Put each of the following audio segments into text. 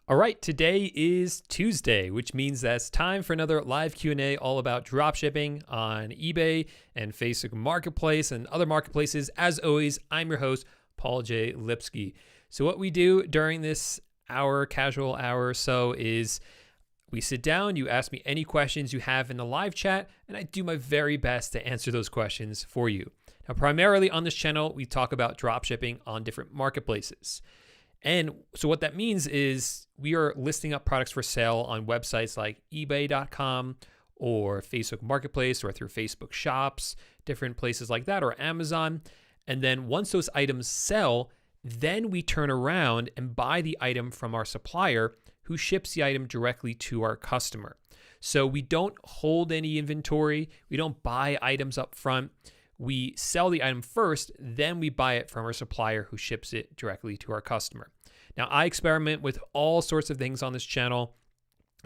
All right, today is Tuesday, which means that it's time for another live Q&A all about dropshipping on eBay and Facebook Marketplace and other marketplaces. As always, I'm your host, Paul J Lipsky. So what we do during this casual hour or so is we sit down, you ask me any questions you have in the live chat, and I do my very best to answer those questions for you. Now, primarily on this channel, we talk about dropshipping on different marketplaces. And so what that means is we are listing up products for sale on websites like ebay.com or Facebook Marketplace or through Facebook Shops, different places like that, or Amazon. And then once those items sell, then we turn around and buy the item from our supplier who ships the item directly to our customer. So we don't hold any inventory. We don't buy items up front. We sell the item first, then we buy it from our supplier who ships it directly to our customer. Now, I experiment with all sorts of things on this channel.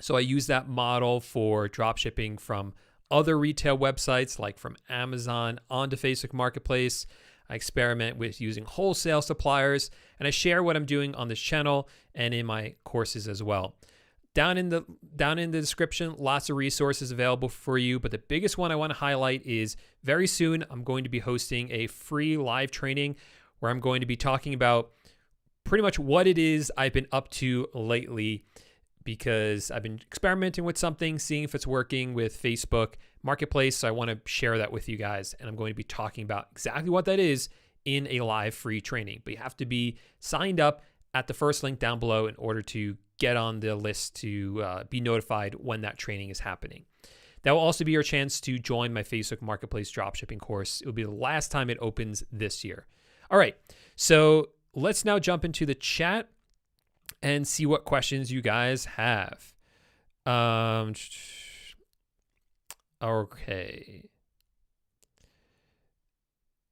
So I use that model for dropshipping from other retail websites, like from Amazon onto Facebook Marketplace. I experiment with using wholesale suppliers, and I share what I'm doing on this channel and in my courses as well. Down in the description, lots of resources available for you, but the biggest one I want to highlight is very soon I'm going to be hosting a free live training where I'm going to be talking about pretty much what it is I've been up to lately, because I've been experimenting with something, seeing if it's working with Facebook Marketplace. So I want to share that with you guys, and I'm going to be talking about exactly what that is in a live free training. But you have to be signed up at the first link down below in order to get on the list to be notified when that training is happening. That will also be your chance to join my Facebook Marketplace dropshipping course. It will be the last time it opens this year. All right, so let's now jump into the chat and see what questions you guys have. Okay.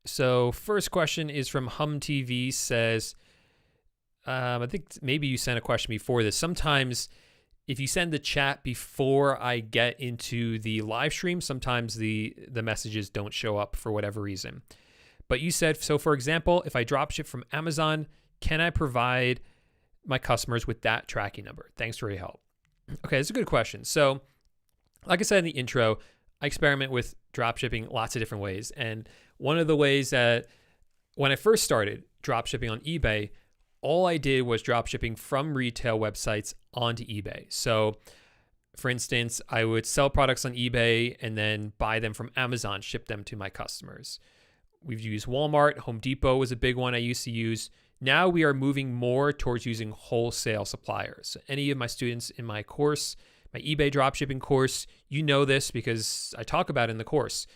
So first question is from Hum TV, says, I think maybe you sent a question before this. Sometimes if you send the chat before I get into the live stream, sometimes the messages don't show up for whatever reason. But you said, so for example, if I drop ship from Amazon, can I provide my customers with that tracking number? Thanks for your help. Okay, that's a good question. So like I said in the intro, I experiment with dropshipping lots of different ways. And one of the ways that when I first started dropshipping on eBay, all I did was dropshipping from retail websites onto eBay. So for instance, I would sell products on eBay and then buy them from Amazon, ship them to my customers. We've used Walmart. Home Depot was a big one I used to use. Now we are moving more towards using wholesale suppliers. So any of my students in my course, my eBay dropshipping course, you know this because I talk about it in the course.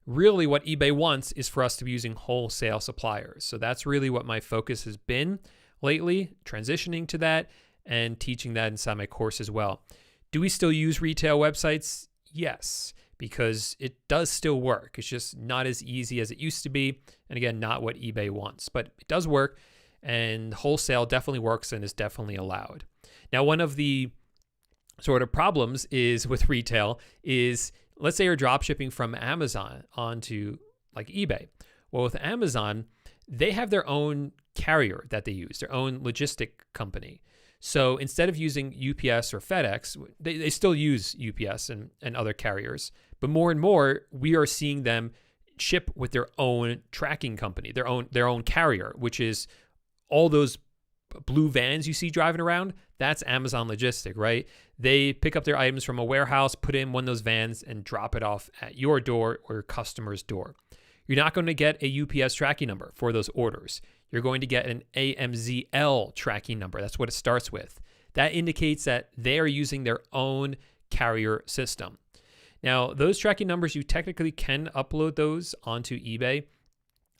Really what eBay wants is for us to be using wholesale suppliers. So that's really what my focus has been lately, transitioning to that and teaching that inside my course as well. Do we still use retail websites? Yes, because it does still work. It's just not as easy as it used to be. And again, not what eBay wants, but it does work, and wholesale definitely works and is definitely allowed. Now, one of the sort of problems is with retail is, let's say you're drop shipping from Amazon onto like eBay. Well, with Amazon, they have their own carrier that they use, their own logistic company. So instead of using UPS or FedEx, they still use UPS and other carriers, but more and more we are seeing them ship with their own tracking company, their own carrier, which is all those blue vans you see driving around. That's Amazon Logistic, right? They pick up their items from a warehouse, put in one of those vans, and drop it off at your door or your customer's door. You're not going to get a UPS tracking number for those orders. You're going to get an AMZL tracking number. That's what it starts with. That indicates that they are using their own carrier system. Now, those tracking numbers, you technically can upload those onto eBay,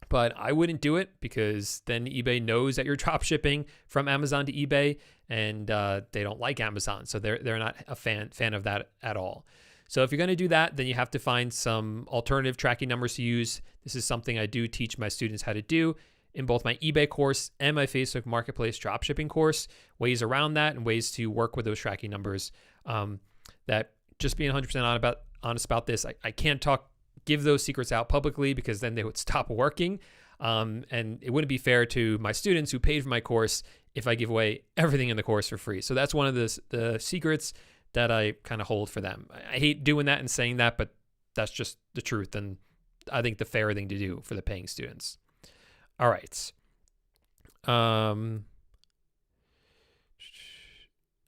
but I wouldn't do it because then eBay knows that you're drop shipping from Amazon to eBay, and they don't like Amazon. So they're not a fan of that at all. So if you're going to do that, then you have to find some alternative tracking numbers to use. This is something I do teach my students how to do in both my eBay course and my Facebook Marketplace dropshipping course, ways around that and ways to work with those tracking numbers. That just being 100% honest about this, I can't give those secrets out publicly because then they would stop working. And it wouldn't be fair to my students who paid for my course if I give away everything in the course for free. So that's one of the secrets that I kind of hold for them. I hate doing that and saying that, but that's just the truth, and I think the fair thing to do for the paying students. All right.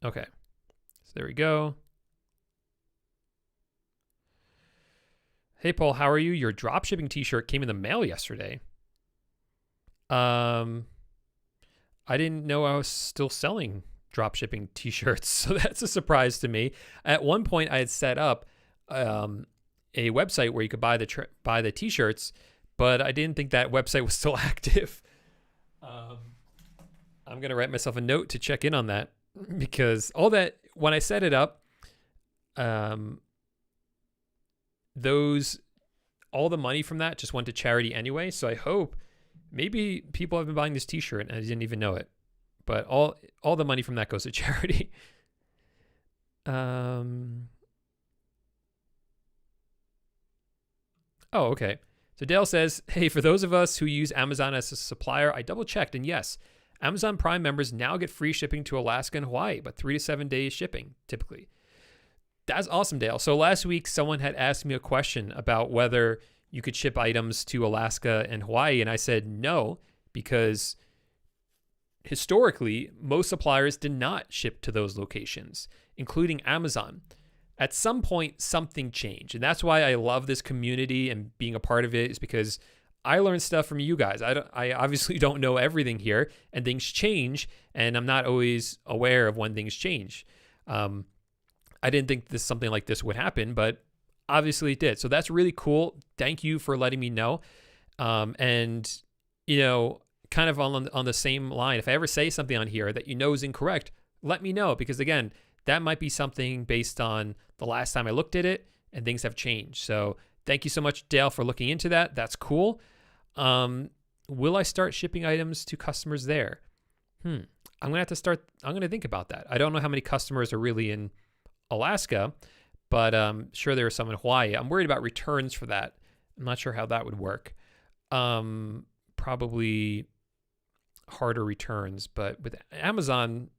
Okay. So there we go. Hey, Paul, how are you? Your dropshipping t-shirt came in the mail yesterday. I didn't know I was still selling dropshipping t-shirts, so that's a surprise to me. At one point, I had set up a website where you could buy the t-shirts, but I didn't think that website was still active. I'm gonna write myself a note to check in on that, because when I set it up, all the money from that just went to charity anyway. So I hope maybe people have been buying this t-shirt and I didn't even know it, but all the money from that goes to charity. Oh, okay. So Dale says, hey, for those of us who use Amazon as a supplier, I double checked, and yes, Amazon Prime members now get free shipping to Alaska and Hawaii, but 3 to 7 days shipping typically. That's awesome, Dale. So last week, someone had asked me a question about whether you could ship items to Alaska and Hawaii, and I said no, because historically, most suppliers did not ship to those locations, including Amazon. At some point, something changed, and that's why I love this community and being a part of it, is because I learn stuff from you guys. I obviously don't know everything here, and things change, and I'm not always aware of when things change. I didn't think something like this would happen, but obviously it did. So that's really cool. Thank you for letting me know. And, kind of on the same line, if I ever say something on here that is incorrect, let me know, because again, that might be something based on the last time I looked at it and things have changed. So thank you so much, Dale, for looking into that. That's cool. Will I start shipping items to customers there? I'm going to think about that. I don't know how many customers are really in Alaska, but sure there are some in Hawaii. I'm worried about returns for that. I'm not sure how that would work. Probably harder returns, but with Amazon,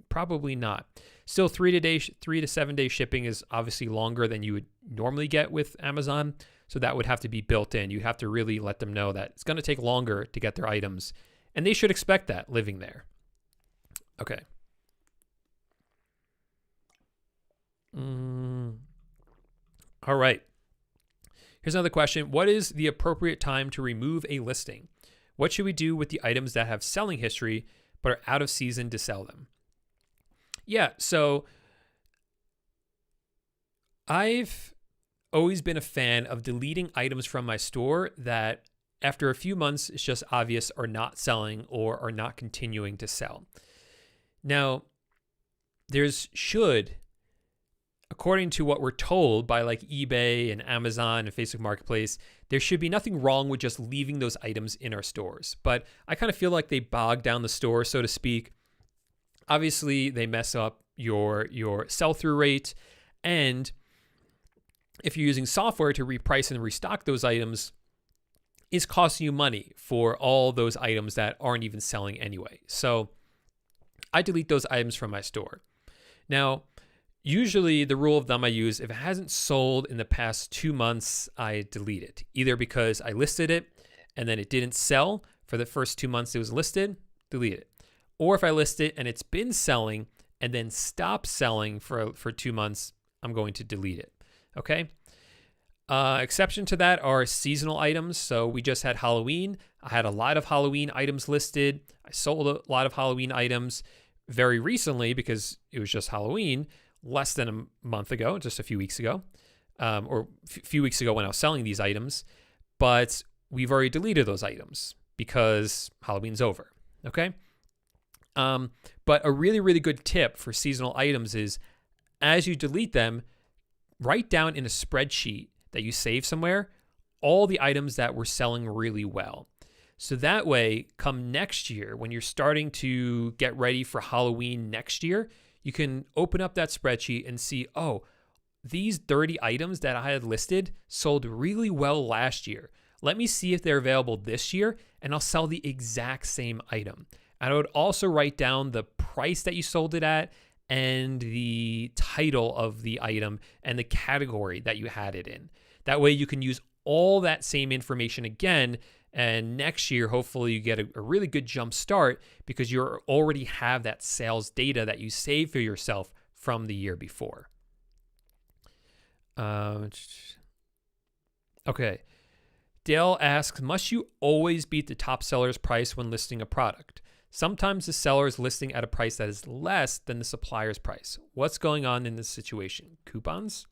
probably not. Still, 3 to 7 day shipping is obviously longer than you would normally get with Amazon, so that would have to be built in. You have to really let them know that it's going to take longer to get their items, and they should expect that living there. Okay. All right. Here's another question. What is the appropriate time to remove a listing? What should we do with the items that have selling history but are out of season to sell them? Yeah, so I've always been a fan of deleting items from my store that after a few months it's just obvious are not selling or are not continuing to sell. Now, according to what we're told by like eBay and Amazon and Facebook Marketplace, there should be nothing wrong with just leaving those items in our stores. But I kind of feel like they bog down the store, so to speak. Obviously, they mess up your sell-through rate. And if you're using software to reprice and restock those items, it's costing you money for all those items that aren't even selling anyway. So I delete those items from my store. Now, usually the rule of thumb I use, if it hasn't sold in the past 2 months, I delete it. Either because I listed it and then it didn't sell for the first 2 months it was listed, delete it. Or if I list it and it's been selling and then stopped selling for 2 months, I'm going to delete it. Okay? Exception to that are seasonal items. So we just had Halloween. I had a lot of Halloween items listed. I sold a lot of Halloween items very recently because it was just Halloween, less than a month ago, just a few weeks ago, or a few weeks ago when I was selling these items. But we've already deleted those items because Halloween's over. Okay? But a really, really good tip for seasonal items is as you delete them, write down in a spreadsheet that you save somewhere all the items that were selling really well. So that way, come next year, when you're starting to get ready for Halloween next year, you can open up that spreadsheet and see, oh, these 30 items that I had listed sold really well last year. Let me see if they're available this year, and I'll sell the exact same item. And I would also write down the price that you sold it at and the title of the item and the category that you had it in. That way you can use all that same information again. And next year, hopefully you get a really good jump start because you already have that sales data that you saved for yourself from the year before. Okay. Dale asks, must you always beat the top seller's price when listing a product? Sometimes the seller is listing at a price that is less than the supplier's price. What's going on in this situation? Coupons?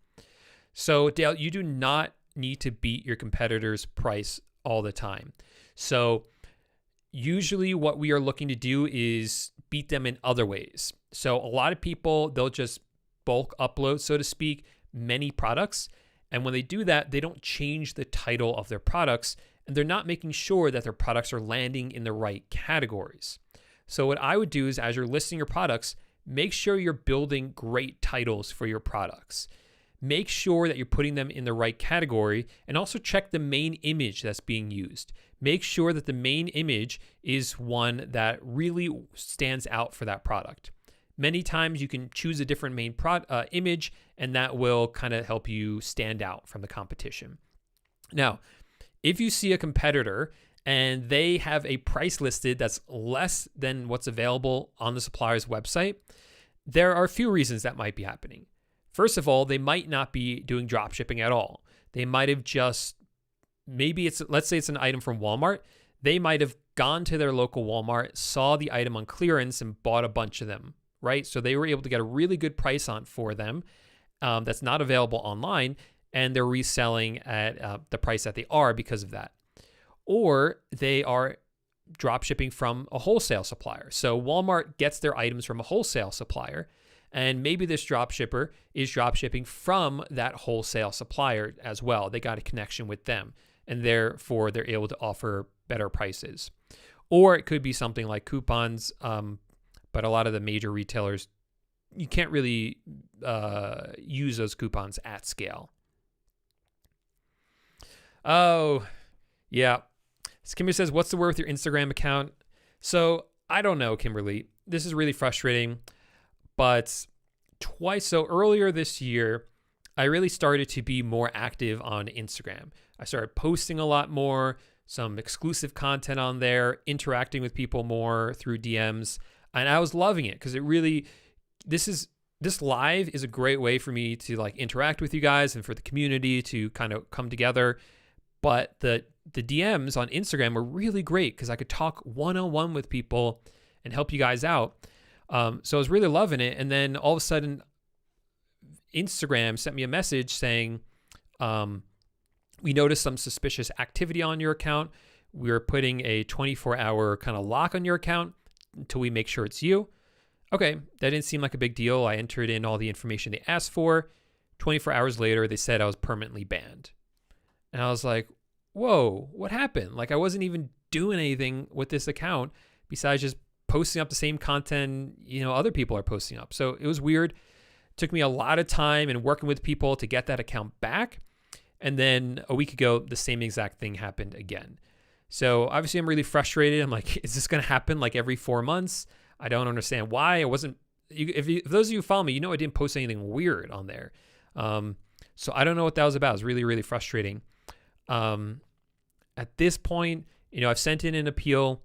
So Dale, you do not need to beat your competitor's price all the time. So usually what we are looking to do is beat them in other ways. So a lot of people, they'll just bulk upload, so to speak, many products. And when they do that, they don't change the title of their products, and they're not making sure that their products are landing in the right categories. So what I would do is, as you're listing your products, make sure you're building great titles for your products. Make sure that you're putting them in the right category, and also check the main image that's being used. Make sure that the main image is one that really stands out for that product. Many times you can choose a different main image, and that will kind of help you stand out from the competition. Now, if you see a competitor and they have a price listed that's less than what's available on the supplier's website, there are a few reasons that might be happening. First of all, they might not be doing drop shipping at all. They might have just, let's say it's an item from Walmart. They might have gone to their local Walmart, saw the item on clearance, and bought a bunch of them, right? So they were able to get a really good price on for them that's not available online, and they're reselling at the price that they are because of that. Or they are drop shipping from a wholesale supplier. So Walmart gets their items from a wholesale supplier, and maybe this drop shipper is drop shipping from that wholesale supplier as well. They got a connection with them, and therefore they're able to offer better prices. Or it could be something like coupons, but a lot of the major retailers, you can't really use those coupons at scale. Oh, yeah. Kimberly says, what's the word with your Instagram account? So I don't know, Kimberly. This is really frustrating. But so earlier this year, I really started to be more active on Instagram. I started posting a lot more, some exclusive content on there, interacting with people more through DMs. And I was loving it because this live is a great way for me to like interact with you guys and for the community to kind of come together. But the DMs on Instagram were really great because I could talk one-on-one with people and help you guys out. So I was really loving it. And then all of a sudden, Instagram sent me a message saying, we noticed some suspicious activity on your account. We're putting a 24-hour kind of lock on your account until we make sure it's you. Okay, that didn't seem like a big deal. I entered in all the information they asked for. 24 hours later, they said I was permanently banned. And I was like, whoa, what happened? Like I wasn't even doing anything with this account besides just posting up the same content, other people are posting up. So it was weird. It took me a lot of time and working with people to get that account back. And then a week ago, the same exact thing happened again. So obviously I'm really frustrated. I'm like, is this going to happen like every 4 months? I don't understand why. If those of you who follow me, I didn't post anything weird on there. So I don't know what that was about. It was really, really frustrating. At this point, I've sent in an appeal.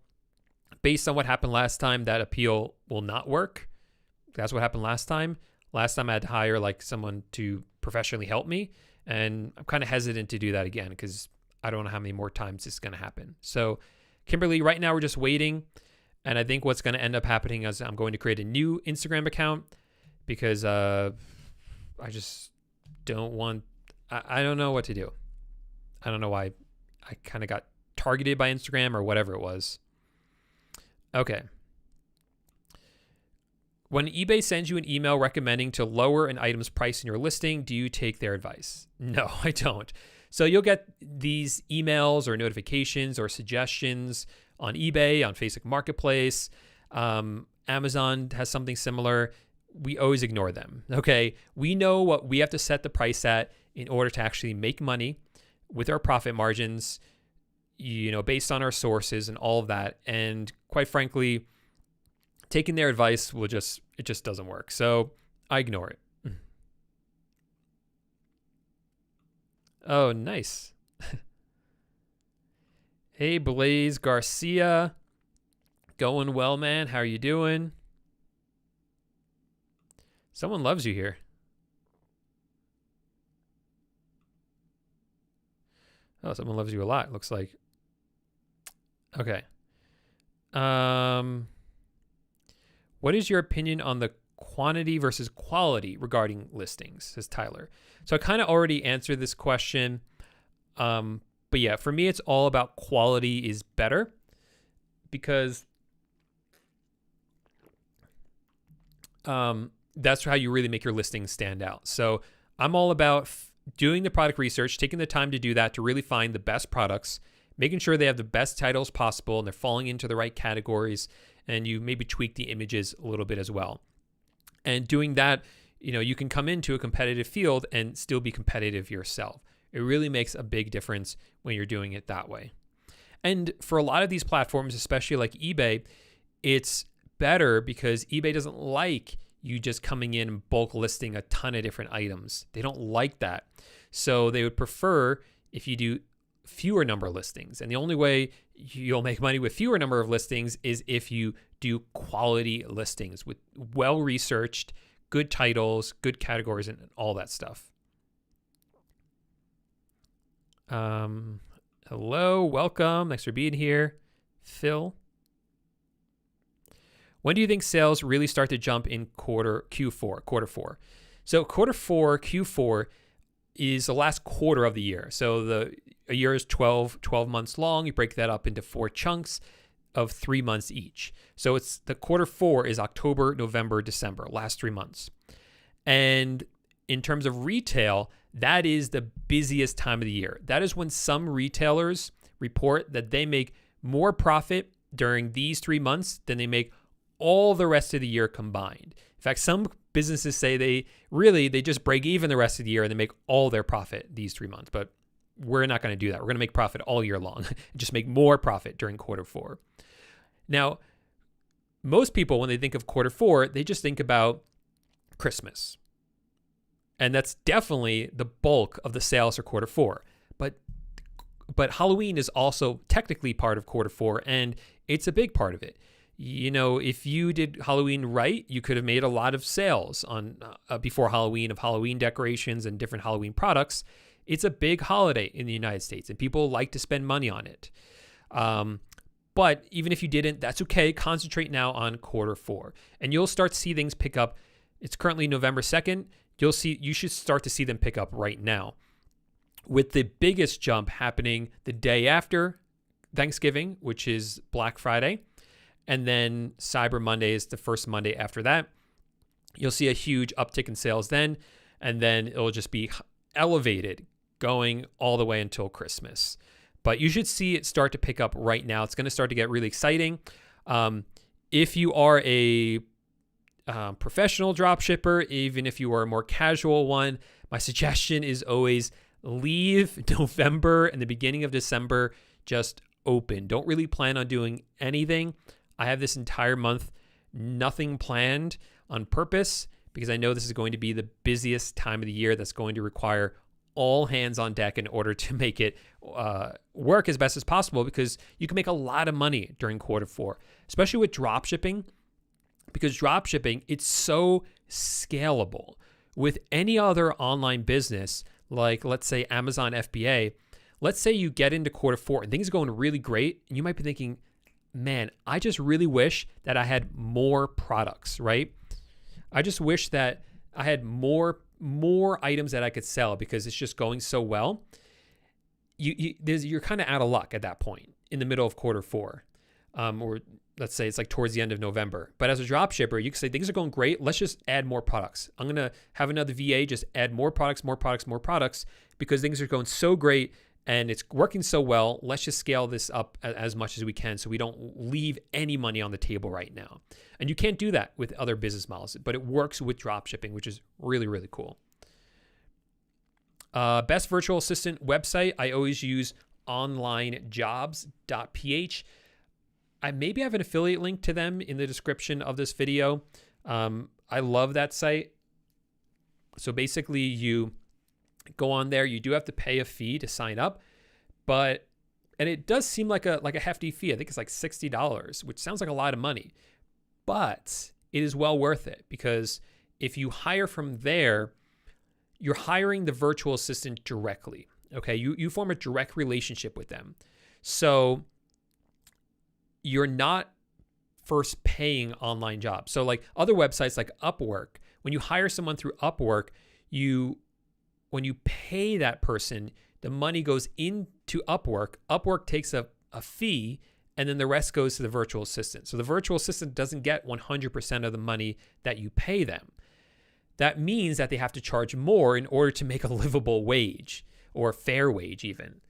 Based on what happened last time, that appeal will not work. That's what happened last time. Last time I had to hire like someone to professionally help me. And I'm kind of hesitant to do that again because I don't know how many more times this is going to happen. So Kimberly, right now we're just waiting. And I think what's going to end up happening is I'm going to create a new Instagram account because I just don't want, I don't know what to do. I don't know why I kind of got targeted by Instagram or whatever it was. Okay. When eBay sends you an email recommending to lower an item's price in your listing, do you take their advice? No, I don't. So you'll get these emails or notifications or suggestions on eBay, on Facebook Marketplace. Amazon has something similar. We always ignore them. Okay. We know what we have to set the price at in order to actually make money with our profit margins, based on our sources and all of that. And quite frankly, taking their advice it just doesn't work. So I ignore it. Oh, nice. Hey, Blaze Garcia. Going well, man. How are you doing? Someone loves you here. Oh, someone loves you a lot, looks like. Okay. What is your opinion on the quantity versus quality regarding listings, says Tyler. So I kind of already answered this question. But yeah, for me, it's all about quality is better, because that's how you really make your listings stand out. So I'm all about doing the product research, taking the time to do that, to really find the best products, making sure they have the best titles possible and they're falling into the right categories, and you maybe tweak the images a little bit as well. And doing that, you can come into a competitive field and still be competitive yourself. It really makes a big difference when you're doing it that way. And for a lot of these platforms, especially like eBay, it's better because eBay doesn't like you just coming in and bulk listing a ton of different items. They don't like that. So they would prefer if you do fewer number of listings. And the only way you'll make money with fewer number of listings is if you do quality listings with well-researched, good titles, good categories, and all that stuff. Hello, welcome. Thanks for being here, Phil. When do you think sales really start to jump in quarter four? So Q4 is the last quarter of the year. So a year is 12 months long. You break that up into 4 chunks of 3 months each. So it's the quarter 4 is October, November, December, last 3 months. And in terms of retail, that is the busiest time of the year. That is when some retailers report that they make more profit during these 3 months than they make all the rest of the year combined. In fact, some businesses say they just break even the rest of the year and they make all their profit these 3 months. But we're not going to do that. We're going to make profit all year long, just make more profit during quarter 4. Now, most people, when they think of quarter 4, they just think about Christmas. And that's definitely the bulk of the sales for quarter 4. But Halloween is also technically part of quarter 4, and it's a big part of it. If you did Halloween right, you could have made a lot of sales on before Halloween of Halloween decorations and different Halloween products. It's a big holiday in the United States, and people like to spend money on it. But even if you didn't, that's okay. Concentrate now on quarter 4, and you'll start to see things pick up. It's currently November 2nd. You should start to see them pick up right now, with the biggest jump happening the day after Thanksgiving, which is Black Friday. And then Cyber Monday is the first Monday after that. You'll see a huge uptick in sales then, and then it'll just be elevated going all the way until Christmas. But you should see it start to pick up right now. It's going to start to get really exciting. If you are a professional dropshipper, even if you are a more casual one, my suggestion is always leave November and the beginning of December just open. Don't really plan on doing anything. I have this entire month, nothing planned on purpose, because I know this is going to be the busiest time of the year that's going to require all hands on deck in order to make it work as best as possible, because you can make a lot of money during quarter 4, especially with dropshipping, because dropshipping, it's so scalable. With any other online business, like let's say Amazon FBA, let's say you get into quarter 4 and things are going really great, and you might be thinking, man, I just really wish that I had more products, right? I just wish that I had more items that I could sell because it's just going so well. You're kind of out of luck at that point in the middle of quarter 4, or let's say it's like towards the end of November. But as a drop shipper, you can say things are going great. Let's just add more products. I'm going to have another VA just add more products because things are going so great. And it's working so well. Let's just scale this up as much as we can so we don't leave any money on the table right now. And you can't do that with other business models, but it works with dropshipping, which is really, really cool. Best virtual assistant website, I always use onlinejobs.ph. I maybe have an affiliate link to them in the description of this video. I love that site. So basically you go on there, you do have to pay a fee to sign up, and it does seem like a hefty fee. I think it's like $60, which sounds like a lot of money, but it is well worth it, because if you hire from there, you're hiring the virtual assistant directly. Okay. You form a direct relationship with them. So you're not first paying online jobs. So like other websites like Upwork, when you hire someone through Upwork, when you pay that person, the money goes into Upwork. Upwork takes a fee, and then the rest goes to the virtual assistant. So the virtual assistant doesn't get 100% of the money that you pay them. That means that they have to charge more in order to make a livable wage, or a fair wage even.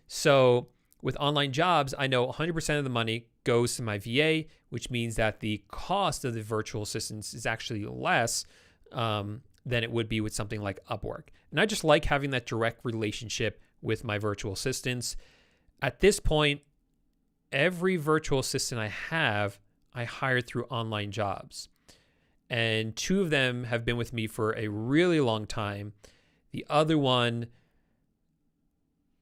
So with online jobs, I know 100% of the money goes to my VA, which means that the cost of the virtual assistants is actually less than it would be with something like Upwork. And I just like having that direct relationship with my virtual assistants. At this point, every virtual assistant I have, I hired through online jobs. And 2 of them have been with me for a really long time. The other one,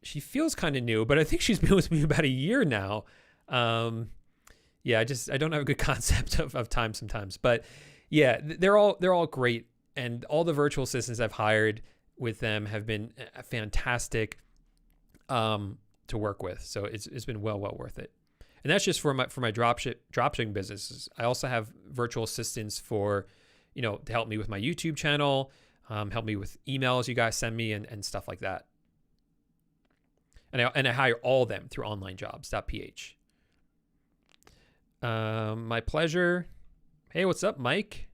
she feels kind of new, but I think she's been with me about a year now. Yeah, I don't have a good concept of time sometimes, but yeah, they're all great. And all the virtual assistants I've hired with them have been fantastic to work with. So it's been well worth it. And that's just for my dropshipping businesses. I also have virtual assistants for, to help me with my YouTube channel, help me with emails you guys send me and stuff like that. And I hire all of them through onlinejobs.ph. My pleasure. Hey, what's up, Mike?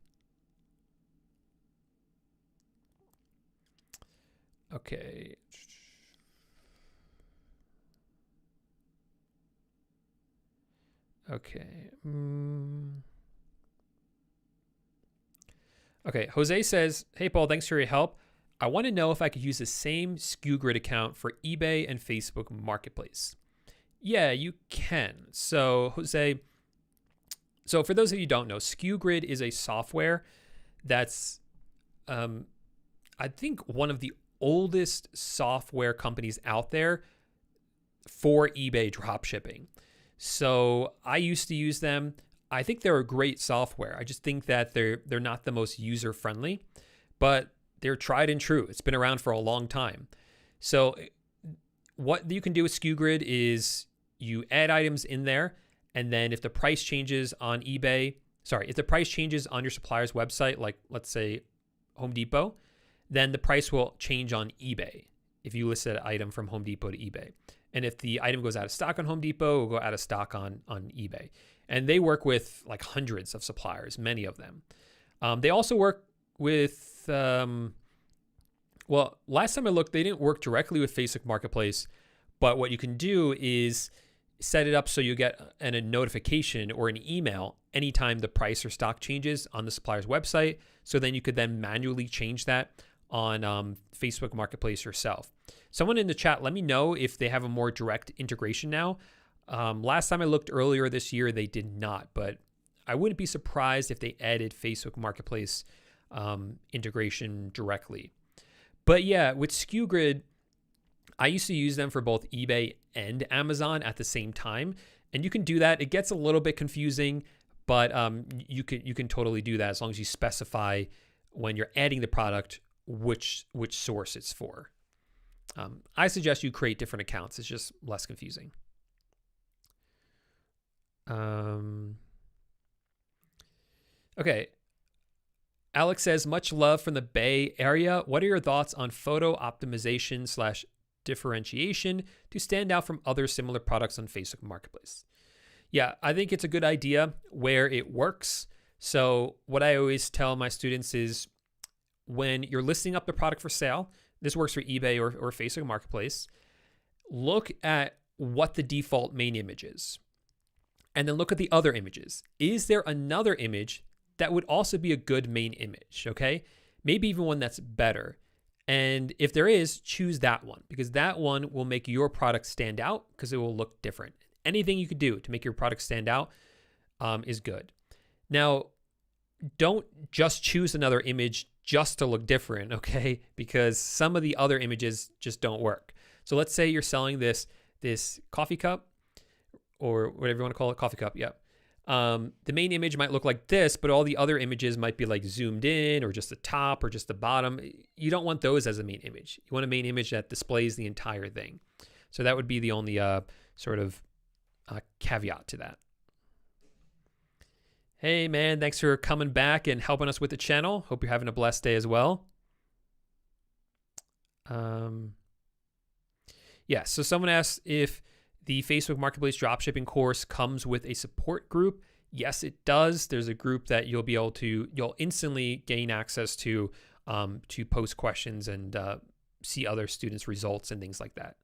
Okay. Okay. Okay. Jose says, hey, Paul, thanks for your help. I want to know if I could use the same SKU Grid account for eBay and Facebook Marketplace. Yeah, you can. So, Jose, for those of you who don't know, SKU Grid is a software that's, I think, one of the oldest software companies out there for eBay dropshipping. So I used to use them. I think they're a great software. I just think that they're not the most user friendly, but they're tried and true. It's been around for a long time. So what you can do with SKU Grid is you add items in there, and then if the price changes on if the price changes on your supplier's website, like let's say Home Depot, then the price will change on eBay if you list an item from Home Depot to eBay. And if the item goes out of stock on Home Depot, it will go out of stock on eBay. And they work with like hundreds of suppliers, many of them. They also work with, last time I looked, they didn't work directly with Facebook Marketplace, but what you can do is set it up so you get a notification or an email anytime the price or stock changes on the supplier's website. So then you could then manually change that on Facebook Marketplace yourself. Someone in the chat, let me know if they have a more direct integration now. Last time I looked earlier this year, they did not, but I wouldn't be surprised if they added Facebook Marketplace integration directly. But yeah, with SKU Grid, I used to use them for both eBay and Amazon at the same time. And you can do that. It gets a little bit confusing, but you can totally do that as long as you specify when you're adding the product which source it's for. I suggest you create different accounts. It's just less confusing. Okay. Alex says, much love from the Bay Area. What are your thoughts on photo optimization / differentiation to stand out from other similar products on Facebook Marketplace? Yeah, I think it's a good idea where it works. So what I always tell my students is when you're listing up the product for sale, this works for eBay or Facebook Marketplace, look at what the default main image is. And then look at the other images. Is there another image that would also be a good main image, okay? Maybe even one that's better. And if there is, choose that one, because that one will make your product stand out because it will look different. anything you could do to make your product stand out is good. Now, don't just choose another image just to look different, okay? Because some of the other images just don't work. So let's say you're selling this coffee cup, or whatever you want to call it, coffee cup, yeah. The main image might look like this, but all the other images might be like zoomed in, or just the top, or just the bottom. You don't want those as a main image. You want a main image that displays the entire thing. So that would be the only sort of caveat to that. Hey man, thanks for coming back and helping us with the channel. Hope you're having a blessed day as well. Yeah, so someone asked if the Facebook Marketplace dropshipping course comes with a support group. Yes, it does. There's a group that you'll instantly gain access to post questions and see other students' results and things like that.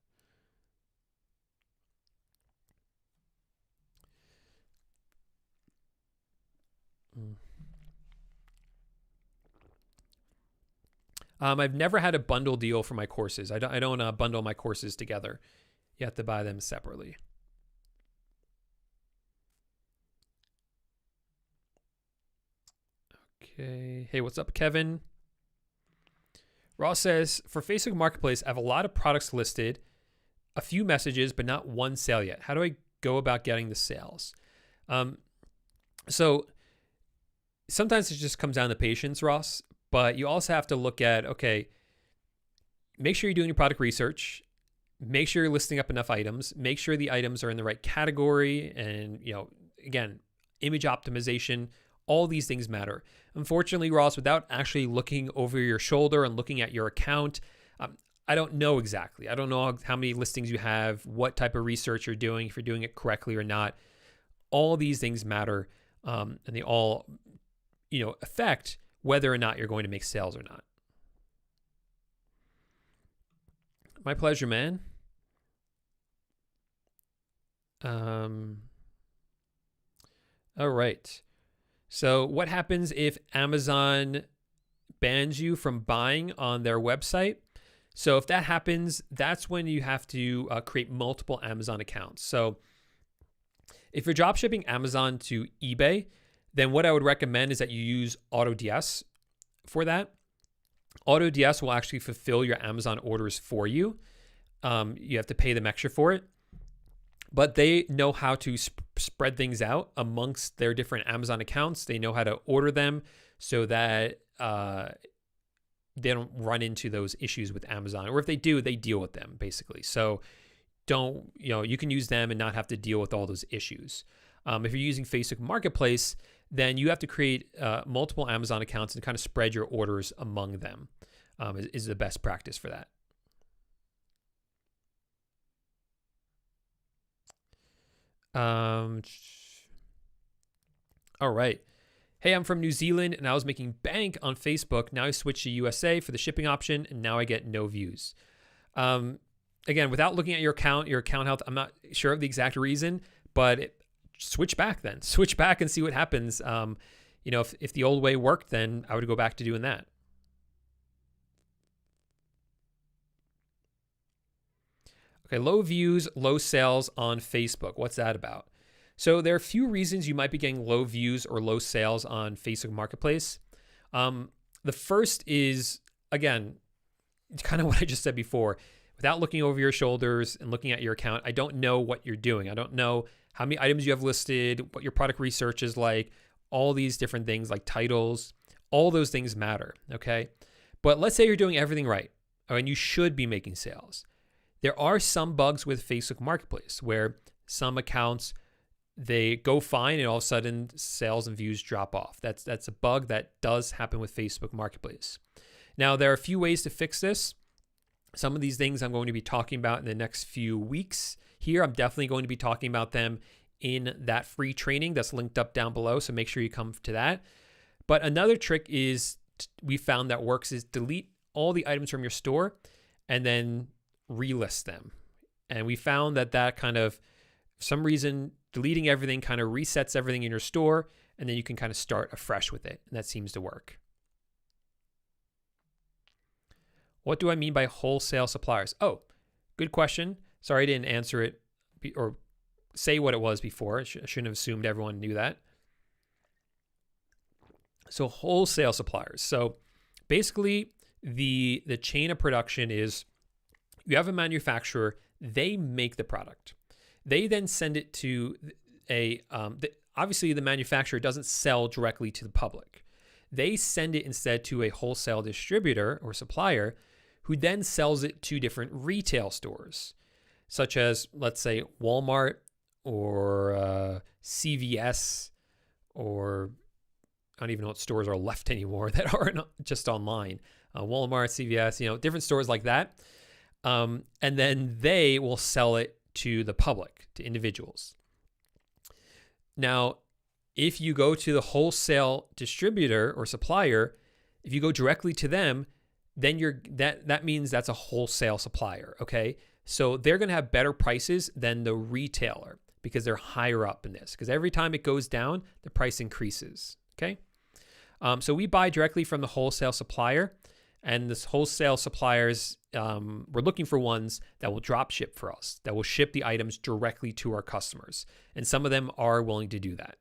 I've never had a bundle deal for my courses. I don't bundle my courses together. You have to buy them separately. Okay. Hey, what's up, Kevin? Ross says, for Facebook Marketplace, I have a lot of products listed, a few messages, but not one sale yet. How do I go about getting the sales? So sometimes it just comes down to patience, Ross, but you also have to look at, okay, make sure you're doing your product research, make sure you're listing up enough items, make sure the items are in the right category, and, again, image optimization, all these things matter. Unfortunately, Ross, without actually looking over your shoulder and looking at your account, I don't know exactly. I don't know how many listings you have, what type of research you're doing, if you're doing it correctly or not. All these things matter, and they all, affect whether or not you're going to make sales or not. My pleasure, man. All right. So what happens if Amazon bans you from buying on their website? So if that happens, that's when you have to create multiple Amazon accounts. So if you're dropshipping Amazon to eBay, then what I would recommend is that you use AutoDS for that. AutoDS will actually fulfill your Amazon orders for you. You have to pay them extra for it, but they know how to spread things out amongst their different Amazon accounts. They know how to order them so that they don't run into those issues with Amazon, or if they do, they deal with them basically. So you can use them and not have to deal with all those issues. If you're using Facebook Marketplace, then you have to create multiple Amazon accounts and kind of spread your orders among them is the best practice for that. All right. Hey, I'm from New Zealand and I was making bank on Facebook. Now I switched to USA for the shipping option and now I get no views. Again, without looking at your account health, I'm not sure of the exact reason, but switch back then. Switch back and see what happens. If the old way worked, then I would go back to doing that. Okay, low views, low sales on Facebook. What's that about? So there are a few reasons you might be getting low views or low sales on Facebook Marketplace. The first is, again, kind of what I just said before. Without looking over your shoulders and looking at your account, I don't know what you're doing. I don't know how many items you have listed, what your product research is like, all these different things like titles. All those things matter, okay? But let's say you're doing everything right, and you should be making sales. There are some bugs with Facebook Marketplace where some accounts, they go fine and all of a sudden sales and views drop off. That's a bug that does happen with Facebook Marketplace. Now, there are a few ways to fix this. Some of these things I'm going to be talking about in the next few weeks here. I'm definitely going to be talking about them in that free training that's linked up down below, so make sure you come to that. But another trick is we found that works is delete all the items from your store and then relist them. And we found that kind of, for some reason, deleting everything kind of resets everything in your store, and then you can kind of start afresh with it. And that seems to work. What do I mean by wholesale suppliers? Oh, good question. Sorry I didn't answer it or say what it was before. I shouldn't have assumed everyone knew that. So wholesale suppliers. So basically the chain of production is you have a manufacturer, they make the product. They then send it to obviously the manufacturer doesn't sell directly to the public. They send it instead to a wholesale distributor or supplier who then sells it to different retail stores, such as, let's say, Walmart or CVS, or I don't even know what stores are left anymore that aren't just online. Walmart, CVS, different stores like that. And then they will sell it to the public, to individuals. Now, if you go to the wholesale distributor or supplier, if you go directly to them, then that means that's a wholesale supplier, okay? So they're going to have better prices than the retailer because they're higher up in this. Because every time it goes down, the price increases, okay? So we buy directly from the wholesale supplier, and this wholesale suppliers, we're looking for ones that will drop ship for us, that will ship the items directly to our customers. And some of them are willing to do that.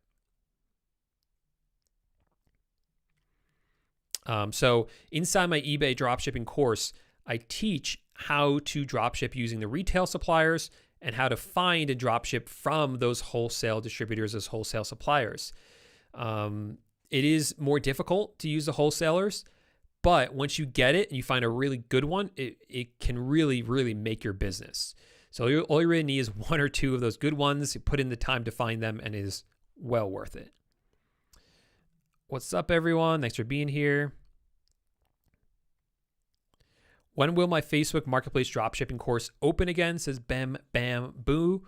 So inside my eBay dropshipping course, I teach how to dropship using the retail suppliers and how to find and dropship from those wholesale distributors as wholesale suppliers. It is more difficult to use the wholesalers, but once you get it and you find a really good one, it can really, really make your business. So all you really need is one or two of those good ones. You put in the time to find them, and it is well worth it. What's up, everyone? Thanks for being here. When will my Facebook Marketplace dropshipping course open again? Says Bam Bam Boo.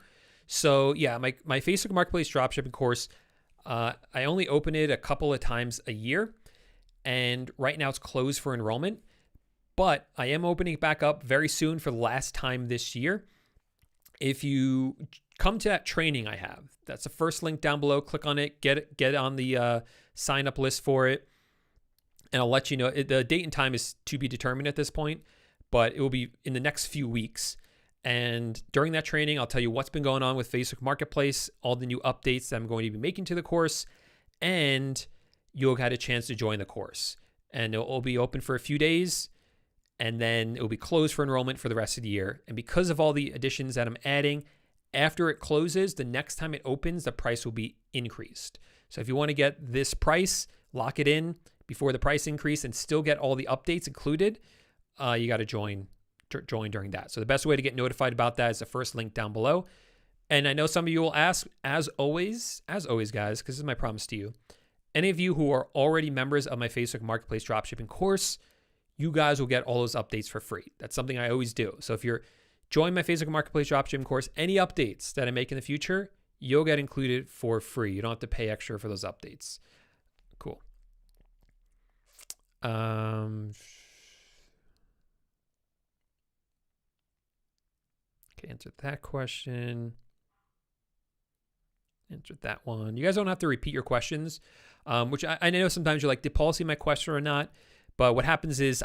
So yeah, my Facebook Marketplace dropshipping course, I only open it a couple of times a year, and right now it's closed for enrollment. But I am opening it back up very soon for the last time this year. If you come to that training I have, that's the first link down below. Click on it, get on the sign up list for it, and I'll let you know. The date and time is to be determined at this point, but it will be in the next few weeks. And during that training, I'll tell you what's been going on with Facebook Marketplace, all the new updates that I'm going to be making to the course, and you'll get a chance to join the course. And it will be open for a few days, and then it will be closed for enrollment for the rest of the year. And because of all the additions that I'm adding, after it closes, the next time it opens, the price will be increased. So if you want to get this price, lock it in before the price increase and still get all the updates included, you got to join during that. So the best way to get notified about that is the first link down below. And I know some of you will ask, as always, guys, because this is my promise to you, any of you who are already members of my Facebook Marketplace dropshipping course, you guys will get all those updates for free. That's something I always do. So if you're join my Facebook Marketplace dropshipping course, any updates that I make in the future, you'll get included for free. You don't have to pay extra for those updates. Cool. Okay, answered that question. Answered that one. You guys don't have to repeat your questions, which I know sometimes you're like, did Paul see my question or not? But what happens is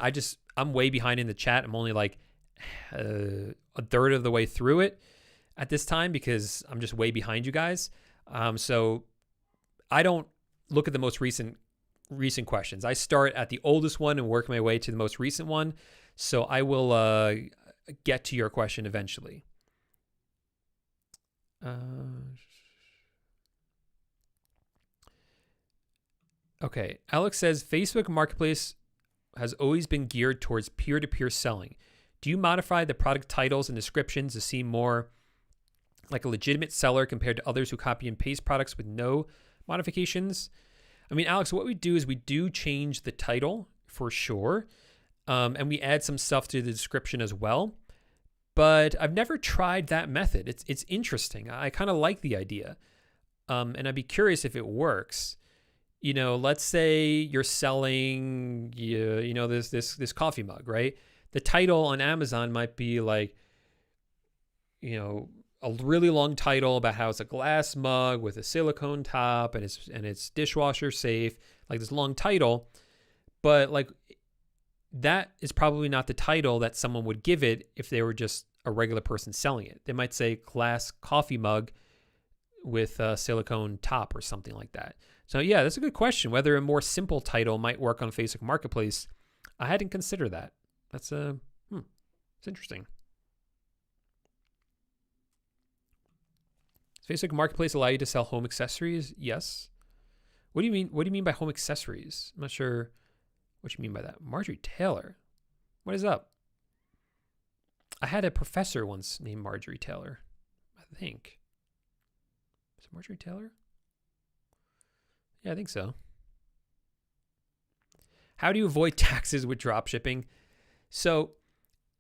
I'm way behind in the chat. I'm only like a third of the way through it at this time because I'm just way behind you guys. So I don't look at the most recent questions. I start at the oldest one and work my way to the most recent one. So I will get to your question eventually. Okay, Alex says Facebook Marketplace has always been geared towards peer-to-peer selling. Do you modify the product titles and descriptions to seem more like a legitimate seller compared to others who copy and paste products with no modifications? I mean, Alex, what we do is we do change the title for sure, and we add some stuff to the description as well. But I've never tried that method. It's interesting. I kind of like the idea, and I'd be curious if it works. You know, let's say you're selling, this coffee mug, right? The title on Amazon might be like, a really long title about how it's a glass mug with a silicone top and it's dishwasher safe, like this long title. But like that is probably not the title that someone would give it if they were just a regular person selling it. They might say glass coffee mug a silicone top or something like that. So yeah, that's a good question. Whether a more simple title might work on Facebook Marketplace, I hadn't considered that. That's it's interesting. Does Facebook Marketplace allow you to sell home accessories? Yes. What do you mean? What do you mean by home accessories? I'm not sure what you mean by that. Marjorie Taylor. What is up? I had a professor once named Marjorie Taylor, I think. Is it Marjorie Taylor? Yeah, I think so. How do you avoid taxes with dropshipping? So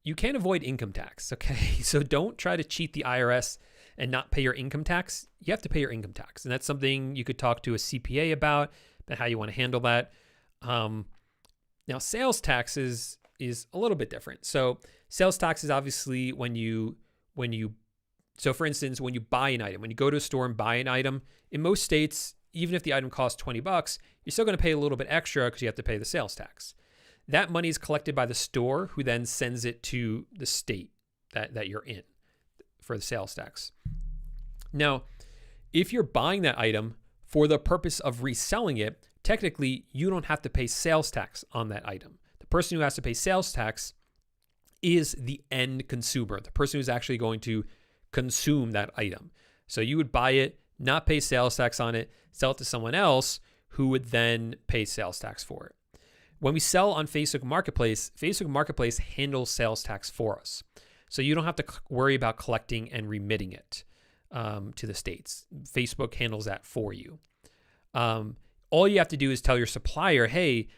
you can't avoid income tax, okay? So don't try to cheat the IRS and not pay your income tax. You have to pay your income tax. And that's something you could talk to a CPA about how you want to handle that. Now, sales taxes is a little bit different. So sales tax is obviously so for instance, when you buy an item, when you go to a store and buy an item, in most states, even if the item costs $20, you're still going to pay a little bit extra because you have to pay the sales tax. That money is collected by the store, who then sends it to the state that you're in for the sales tax. Now, if you're buying that item for the purpose of reselling it, technically you don't have to pay sales tax on that item. The person who has to pay sales tax is the end consumer, the person who's actually going to consume that item. So you would buy it, not pay sales tax on it, sell it to someone else who would then pay sales tax for it. When we sell on Facebook Marketplace handles sales tax for us. So you don't have to worry about collecting and remitting it to the states. Facebook handles that for you. All you have to do is tell your supplier, hey,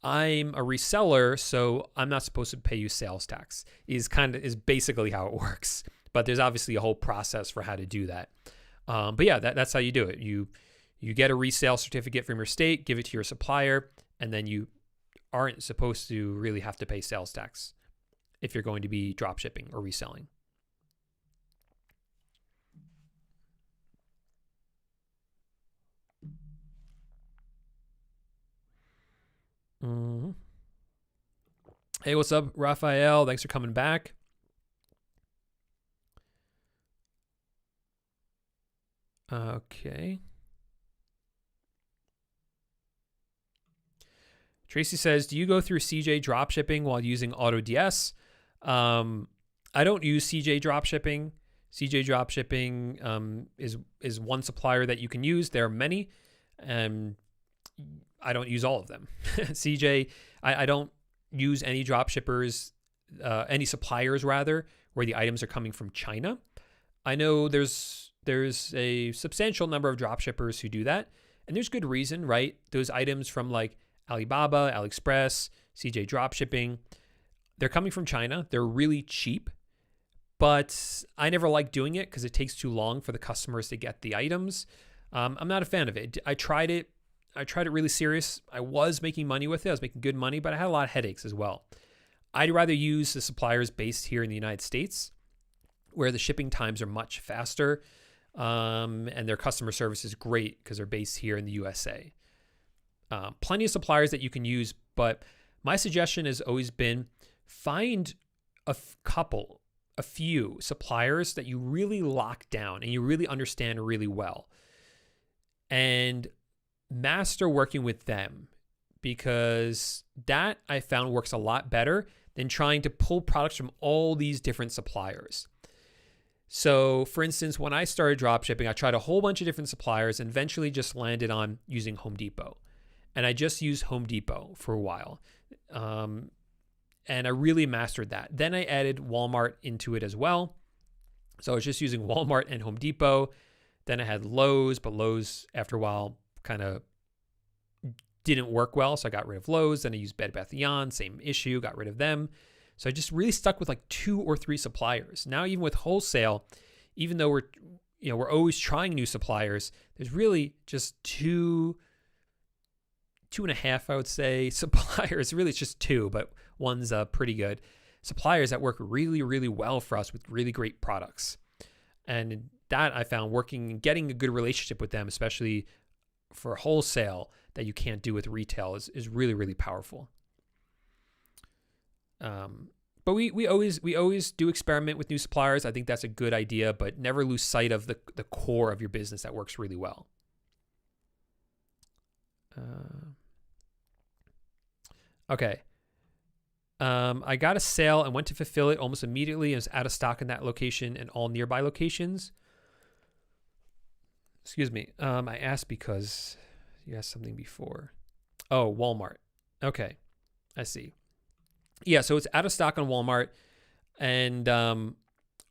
I'm a reseller, so I'm not supposed to pay you sales tax, is basically how it works. But there's obviously a whole process for how to do that. But yeah, that's how you do it. You get a resale certificate from your state, give it to your supplier, and then you aren't supposed to really have to pay sales tax if you're going to be drop shipping or reselling. Mm-hmm. Hey, what's up, Raphael? Thanks for coming back. Okay. Tracy says, do you go through CJ dropshipping while using AutoDS? I don't use CJ dropshipping. CJ dropshipping is one supplier that you can use. There are many, and I don't use all of them. CJ, I don't use any dropshippers, any suppliers rather, where the items are coming from China. I know there's a substantial number of dropshippers who do that, and there's good reason, right? Those items from like Alibaba, AliExpress, CJ Dropshipping, they're coming from China. They're really cheap, but I never like doing it because it takes too long for the customers to get the items. I'm not a fan of it. I tried it really serious. I was making money with it. I was making good money, but I had a lot of headaches as well. I'd rather use the suppliers based here in the United States, where the shipping times are much faster, and their customer service is great because they're based here in the USA. Plenty of suppliers that you can use, but my suggestion has always been find a few suppliers that you really lock down and you really understand really well, and master working with them, because that I found works a lot better than trying to pull products from all these different suppliers. So for instance, when I started dropshipping, I tried a whole bunch of different suppliers and eventually just landed on using Home Depot. And I just used Home Depot for a while. And I really mastered that. Then I added Walmart into it as well. So I was just using Walmart and Home Depot. Then I had Lowe's, but Lowe's after a while kind of didn't work well. So I got rid of Lowe's. Then I used Bed Bath & Beyond, same issue, got rid of them. So I just really stuck with like 2 or 3 suppliers. Now, even with Wholesale, even though we're always trying new suppliers, there's really just 2.5, I would say, suppliers. Really, it's just 2, but one's pretty good. Suppliers that work really, really well for us with really great products. And that I found working and getting a good relationship with them, especially for wholesale, that you can't do with retail, is really, really powerful. But we always do experiment with new suppliers. I think that's a good idea, but never lose sight of the core of your business that works really well. Okay. I got a sale and went to fulfill it almost immediately. It was out of stock in that location and all nearby locations. Excuse me. I asked because you asked something before. Oh, Walmart. Okay. I see. Yeah, so it's out of stock on Walmart. And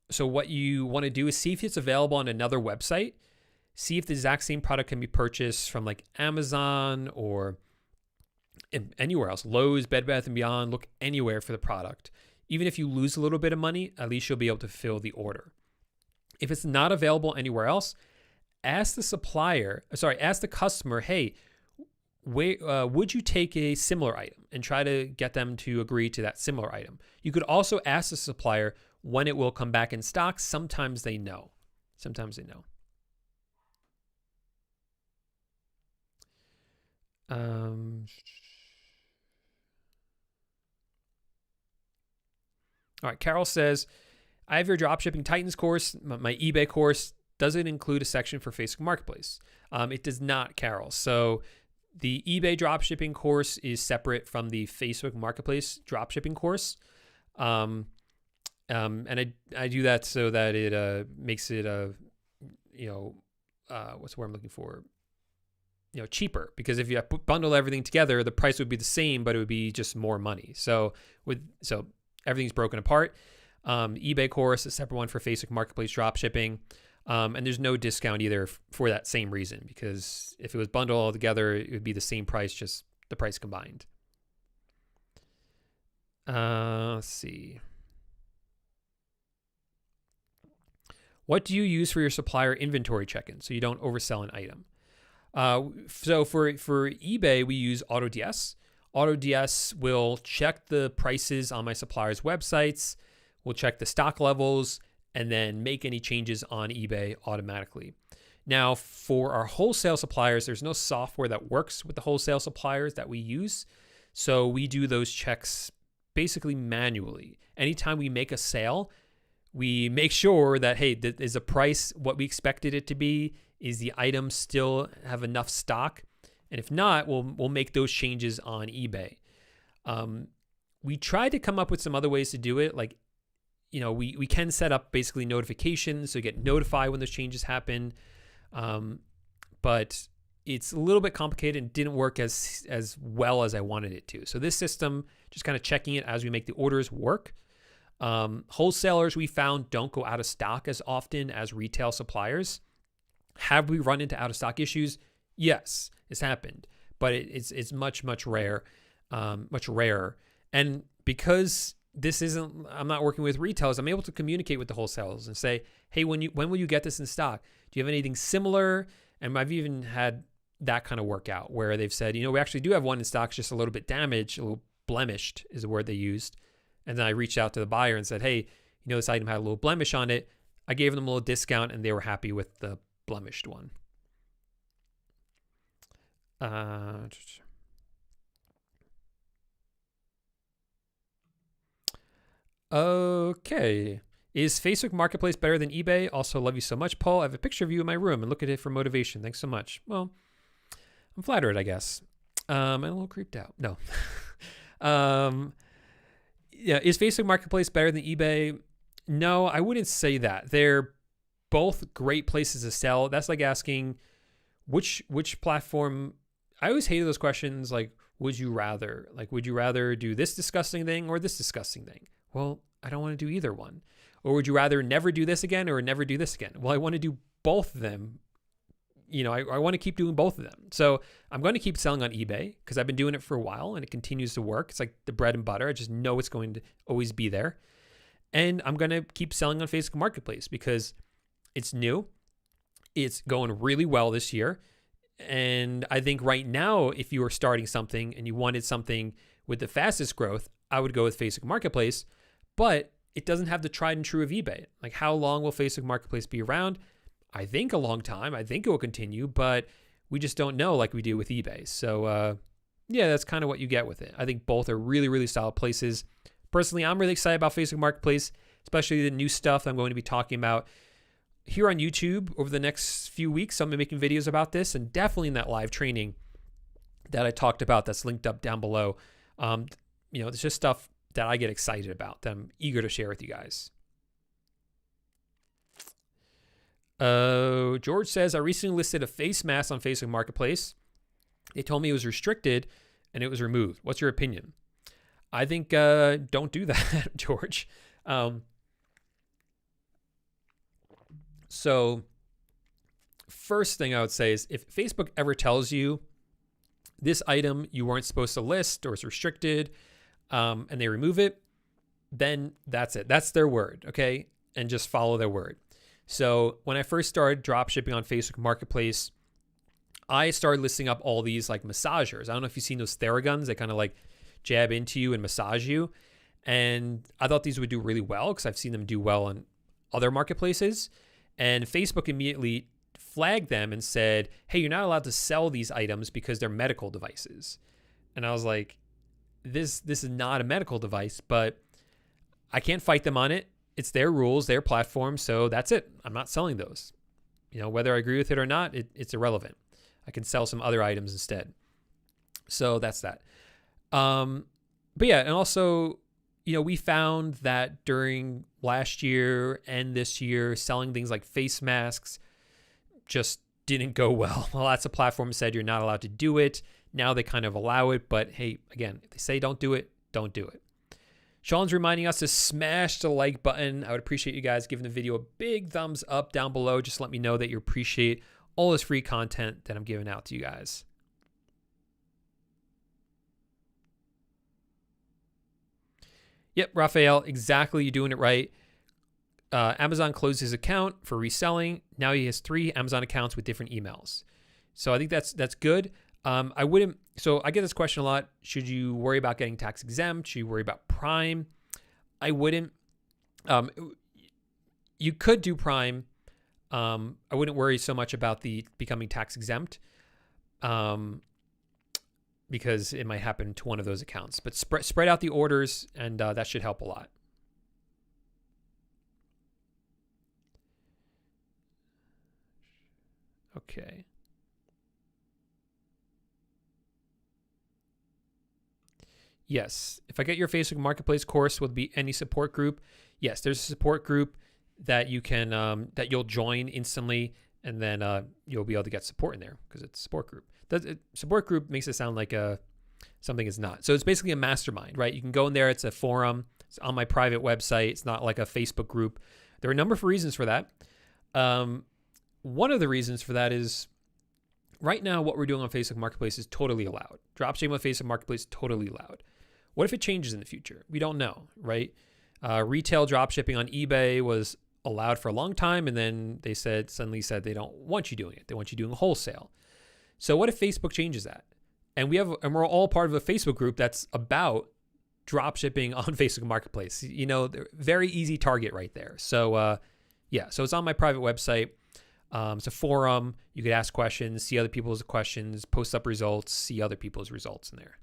so what you want to do is see if it's available on another website. See if the exact same product can be purchased from like Amazon or anywhere else. Lowe's, Bed Bath & Beyond. Look anywhere for the product. Even if you lose a little bit of money, at least you'll be able to fill the order. If it's not available anywhere else, ask the customer, hey, would you take a similar item, and try to get them to agree to that similar item. You could also ask the supplier when it will come back in stock. Sometimes they know. All right, Carol says, I have your Dropshipping Titans course, my eBay course. Does it include a section for Facebook Marketplace? It does not, Carol. So the eBay dropshipping course is separate from the Facebook Marketplace dropshipping course. And I do that so that it makes it what's the word I'm looking for? Cheaper, because if you bundle everything together, the price would be the same, but it would be just more money. So everything's broken apart. eBay course, a separate one for Facebook Marketplace dropshipping. And there's no discount either for that same reason, because if it was bundled all together, it would be the same price, just the price combined. Let's see. What do you use for your supplier inventory check-in so you don't oversell an item? So for eBay, we use AutoDS. AutoDS will check the prices on my suppliers' websites, will check the stock levels, and then make any changes on eBay automatically. Now, for our wholesale suppliers, there's no software that works with the wholesale suppliers that we use. So we do those checks basically manually. Anytime we make a sale, we make sure that, hey, is the price what we expected it to be? Is the item still have enough stock? And if not, we'll make those changes on eBay. We tried to come up with some other ways to do it, like, we can set up basically notifications so you get notified when those changes happen. But it's a little bit complicated and didn't work as well as I wanted it to. So this system, just kind of checking it as we make the orders, work. Wholesalers, we found, don't go out of stock as often as retail suppliers. Have we run into out of stock issues? Yes, it's happened, but it's much rarer. And because I'm not working with retailers, I'm able to communicate with the wholesalers and say, hey, when will you get this in stock? Do you have anything similar? And I've even had that kind of work out where they've said, we actually do have one in stock, it's just a little bit damaged, a little blemished is the word they used. And then I reached out to the buyer and said, hey, this item had a little blemish on it. I gave them a little discount and they were happy with the blemished one. Okay. Is Facebook Marketplace better than eBay? Also, love you so much, Paul. I have a picture of you in my room and look at it for motivation. Thanks so much. Well, I'm flattered, I guess. I'm a little creeped out. No. Yeah. Is Facebook Marketplace better than eBay? No, I wouldn't say that. They're both great places to sell. That's like asking which platform. I always hated those questions. Like, would you rather? Like, would you rather do this disgusting thing or this disgusting thing? Well, I don't want to do either one. Or would you rather never do this again or never do this again? Well, I want to do both of them. I want to keep doing both of them. So I'm going to keep selling on eBay because I've been doing it for a while and it continues to work. It's like the bread and butter. I just know it's going to always be there. And I'm going to keep selling on Facebook Marketplace because it's new. It's going really well this year. And I think right now, if you were starting something and you wanted something with the fastest growth, I would go with Facebook Marketplace. But it doesn't have the tried and true of eBay. Like, how long will Facebook Marketplace be around? I think a long time. I think it will continue, but we just don't know like we do with eBay. So, yeah, that's kind of what you get with it. I think both are really, really solid places. Personally, I'm really excited about Facebook Marketplace, especially the new stuff I'm going to be talking about here on YouTube over the next few weeks. I'm making videos about this, and definitely in that live training that I talked about that's linked up down below. It's just stuff that I get excited about that I'm eager to share with you guys. George says, I recently listed a face mask on Facebook Marketplace. They told me it was restricted and it was removed. What's your opinion? I think don't do that, George. So first thing I would say is if Facebook ever tells you this item you weren't supposed to list or it's restricted, and they remove it, then that's it. That's their word, okay? And just follow their word. So when I first started drop shipping on Facebook Marketplace, I started listing up all these like massagers. I don't know if you've seen those Theraguns. They kind of like jab into you and massage you. And I thought these would do really well because I've seen them do well on other marketplaces. And Facebook immediately flagged them and said, hey, you're not allowed to sell these items because they're medical devices. And I was like, this is not a medical device, but I can't fight them on it. It's their rules, their platform, so that's it. I'm not selling those. Whether I agree with it or not, it's irrelevant. I can sell some other items instead. So that's that. But yeah, and also, we found that during last year and this year, selling things like face masks just didn't go well. Lots of platforms said you're not allowed to do it. Now they kind of allow it, but hey, again, if they say don't do it, don't do it. Sean's reminding us to smash the like button. I would appreciate you guys giving the video a big thumbs up down below. Just let me know that you appreciate all this free content that I'm giving out to you guys. Yep, Raphael, exactly. You're doing it right. Amazon closed his account for reselling. Now he has 3 Amazon accounts with different emails. So I think that's good. So I get this question a lot. Should you worry about getting tax exempt? Should you worry about Prime? I wouldn't. You could do Prime. I wouldn't worry so much about the becoming tax exempt, because it might happen to one of those accounts. But spread out the orders, and that should help a lot. Okay. Yes. If I get your Facebook Marketplace course, will there be any support group? Yes, there's a support group that you can that you'll join instantly, and then you'll be able to get support in there because it's a support group. Support group makes it sound like something it's not. So it's basically a mastermind, right? You can go in there. It's a forum. It's on my private website. It's not like a Facebook group. There are a number of reasons for that. One of the reasons for that is right now what we're doing on Facebook Marketplace is totally allowed. Dropshipping with Facebook Marketplace is totally allowed. What if it changes in the future? We don't know, right? Retail dropshipping on eBay was allowed for a long time, and then they suddenly said they don't want you doing it. They want you doing wholesale. So what if Facebook changes that? And we're all part of a Facebook group that's about dropshipping on Facebook Marketplace. They're very easy target right there. So so it's on my private website. It's a forum. You could ask questions, see other people's questions, post up results, see other people's results in there.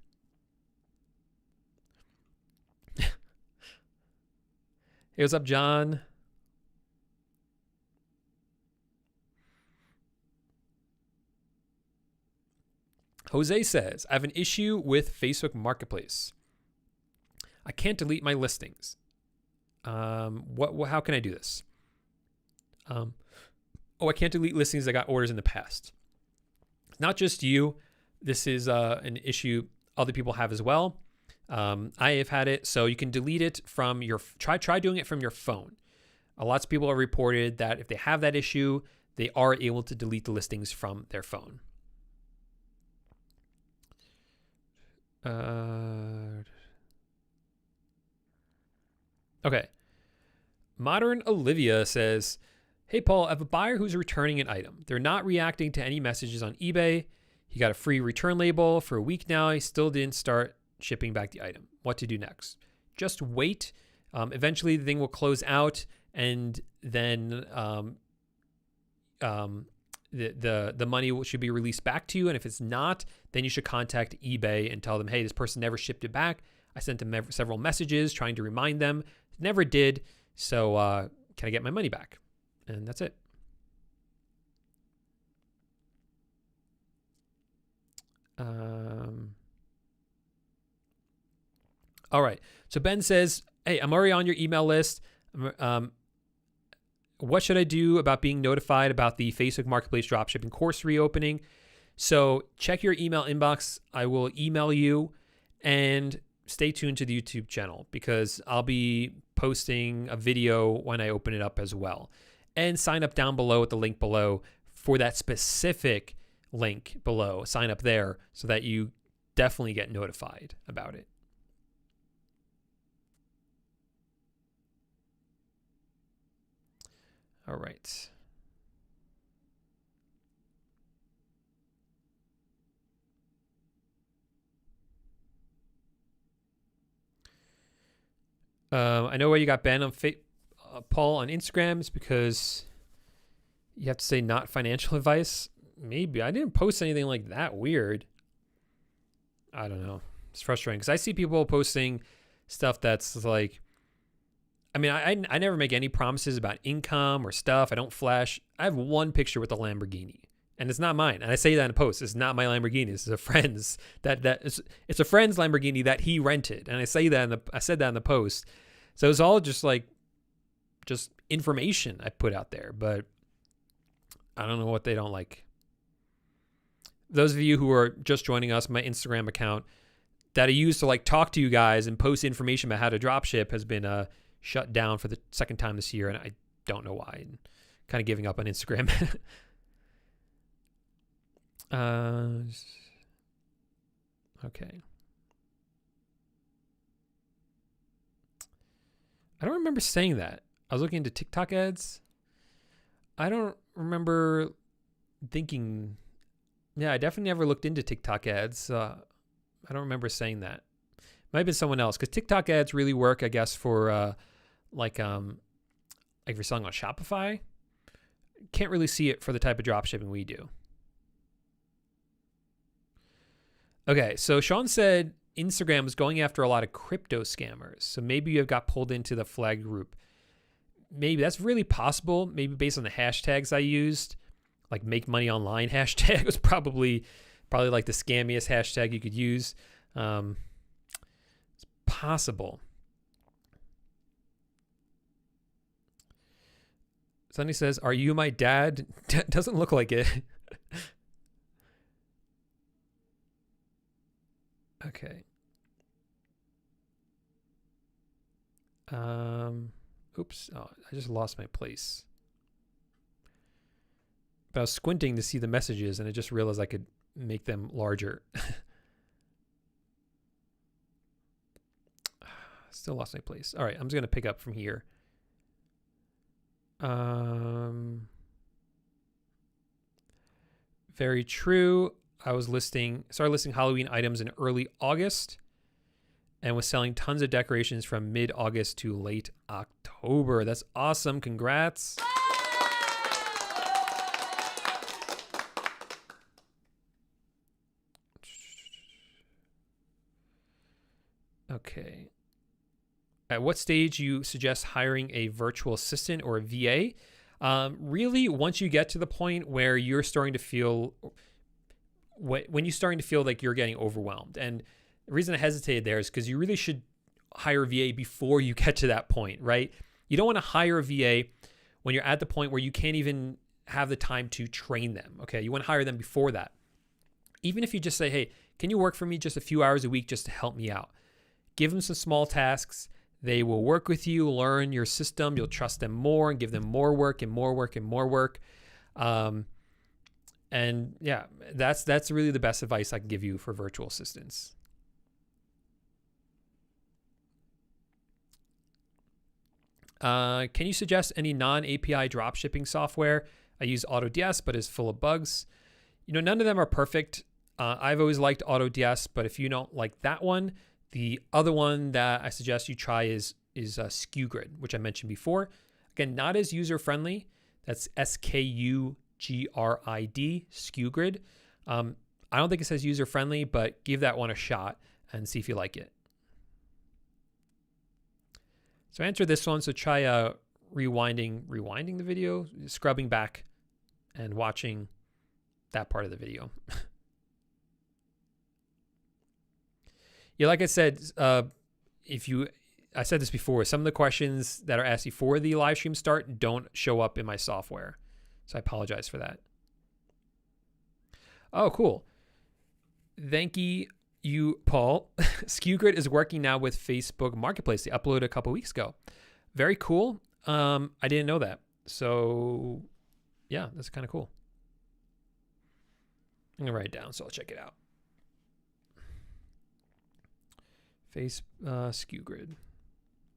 Hey, what's up, John? Jose says, I have an issue with Facebook Marketplace. I can't delete my listings. How can I do this? I can't delete listings that got orders in the past. Not just you. This is an issue other people have as well. I have had it, so you can delete it from your, try doing it from your phone. Lots of people have reported that if they have that issue, they are able to delete the listings from their phone. Okay. Modern Olivia says, hey, Paul, I have a buyer who's returning an item. They're not reacting to any messages on eBay. He got a free return label for a week now. He still didn't start shipping back the item. What to do next? Just wait. Eventually, the thing will close out, and then the money should be released back to you. And if it's not, then you should contact eBay and tell them, hey, this person never shipped it back. I sent them several messages trying to remind them. Never did. So can I get my money back? And that's it. All right. So Ben says, hey, I'm already on your email list. What should I do about being notified about the Facebook Marketplace dropshipping course reopening? So check your email inbox. I will email you, and stay tuned to the YouTube channel because I'll be posting a video when I open it up as well. And sign up down below at the link below for that specific link below. Sign up there so that you definitely get notified about it. All right. I know where you got Ben on Paul on Instagram is because you have to say not financial advice. Maybe I didn't post anything like that weird. I don't know. It's frustrating because I see people posting stuff that's like, I mean, I never make any promises about income or stuff. I don't flash. I have one picture with a Lamborghini, and it's not mine. And I say that in a post. It's not my Lamborghini. It's a friend's. It's a friend's Lamborghini that he rented, and I said that in the post. So it's all just information I put out there, but I don't know what they don't like. Those of you who are just joining us, my Instagram account that I use to like talk to you guys and post information about how to dropship has been shut down for the second time this year, and I don't know why. I'm kind of giving up on Instagram. Okay. I don't remember saying that. I was looking into TikTok ads. I don't remember thinking. Yeah, I definitely never looked into TikTok ads. I don't remember saying that. Might have been someone else because TikTok ads really work, I guess, for like if you're selling on Shopify. Can't really see it for the type of dropshipping we do. Okay, so Sean said Instagram is going after a lot of crypto scammers. So maybe you got pulled into the flag group. Maybe that's really possible. Maybe based on the hashtags I used, like make money online hashtag was probably like the scammiest hashtag you could use. It's possible. Sonny says, "Are you my dad?" Doesn't look like it. Okay. Oops. Oh, I just lost my place. But I was squinting to see the messages, and I just realized I could make them larger. Still lost my place. All right, I'm just going to pick up from here. Very true. I was started listing Halloween items in early August and was selling tons of decorations from mid-August to late October. That's awesome. Congrats. Okay. At what stage you suggest hiring a virtual assistant or a VA? Really, once you get to the point where you're starting to feel, when you're starting to feel like you're getting overwhelmed. And the reason I hesitated there is because you really should hire a VA before you get to that point, right? You don't want to hire a VA when you're at the point where you can't even have the time to train them, okay? You want to hire them before that. Even if you just say, hey, can you work for me just a few hours a week just to help me out? Give them some small tasks. They will work with you, learn your system. You'll trust them more and give them more work and more work and more work. And yeah, that's really the best advice I can give you for virtual assistants. Can you suggest any non-API dropshipping software? I use AutoDS, but it's full of bugs. None of them are perfect. I've always liked AutoDS, but if you don't like that one, the other one that I suggest you try is SKUGrid, which I mentioned before. Again, not as user-friendly. That's SKUGrid. SKUGRID, SKUGRID. I don't think it says user friendly, but give that one a shot and see if you like it. So answer this one. So try rewinding the video, scrubbing back and watching that part of the video. Yeah, like I said, I said this before, some of the questions that are asked before the live stream start don't show up in my software. So I apologize for that. Oh, cool. Thank you, Paul. SKUGrid is working now with Facebook Marketplace. They uploaded a couple weeks ago. Very cool. I didn't know that. So yeah, that's kind of cool. I'm going to write it down so I'll check it out. SKUGrid.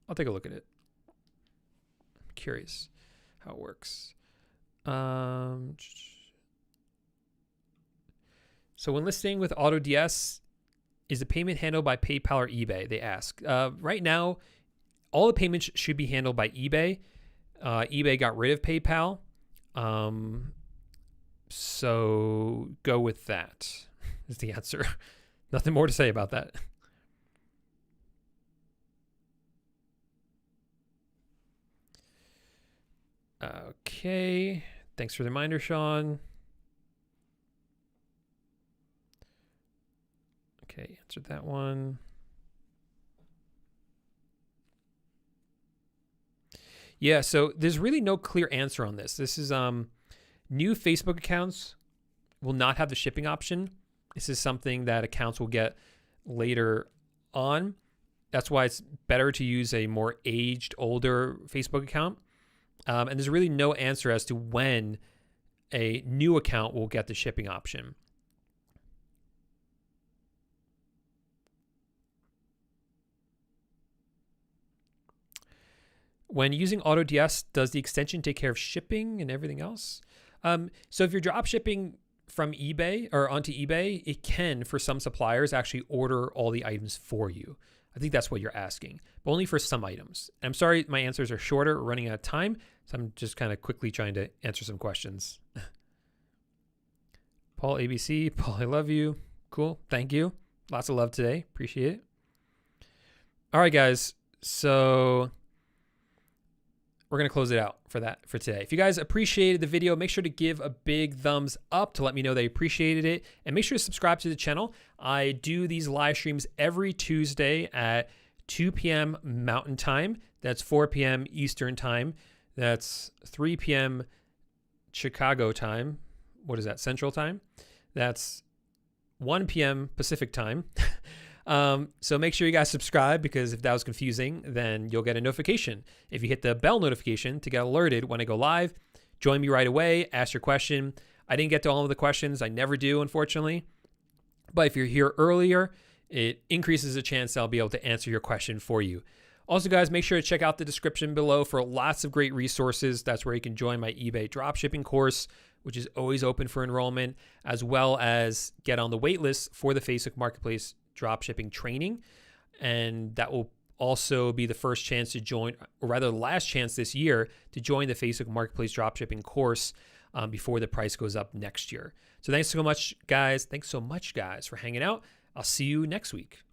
I'll take a look at it. I'm curious how it works. So when listing with AutoDS, is the payment handled by PayPal or eBay? They ask. Right now, all the payments should be handled by eBay. eBay got rid of PayPal. So go with that is the answer. Nothing more to say about that. Okay. Thanks for the reminder, Sean. Okay, answered that one. Yeah, so there's really no clear answer on this. This is new Facebook accounts will not have the shipping option. This is something that accounts will get later on. That's why it's better to use a more aged, older Facebook account. And there's really no answer as to when a new account will get the shipping option. When using AutoDS, does the extension take care of shipping and everything else? So if you're drop shipping from eBay or onto eBay, it can, for some suppliers, actually order all the items for you. I think that's what you're asking, but only for some items. I'm sorry, my answers are shorter. We're running out of time, so I'm just kind of quickly trying to answer some questions. Paul ABC, Paul, I love you. Cool, thank you. Lots of love today, appreciate it. All right, guys, so we're going to close it out for today. If you guys appreciated the video, make sure to give a big thumbs up to let me know that you appreciated it. And make sure to subscribe to the channel. I do these live streams every Tuesday at 2 p.m. Mountain Time. That's 4 p.m. Eastern Time. That's 3 p.m. Chicago Time. What is that? Central Time? That's 1 p.m. Pacific Time. So make sure you guys subscribe, because if that was confusing, then you'll get a notification. If you hit the bell notification to get alerted when I go live, join me right away, ask your question. I didn't get to all of the questions. I never do, unfortunately. But if you're here earlier, it increases the chance I'll be able to answer your question for you. Also, guys, make sure to check out the description below for lots of great resources. That's where you can join my eBay dropshipping course, which is always open for enrollment, as well as get on the waitlist for the Facebook Marketplace dropshipping training. And that will also be the first chance to join, or rather the last chance this year to join the Facebook Marketplace dropshipping course before the price goes up next year. So thanks so much, guys. Thanks so much, guys, for hanging out. I'll see you next week.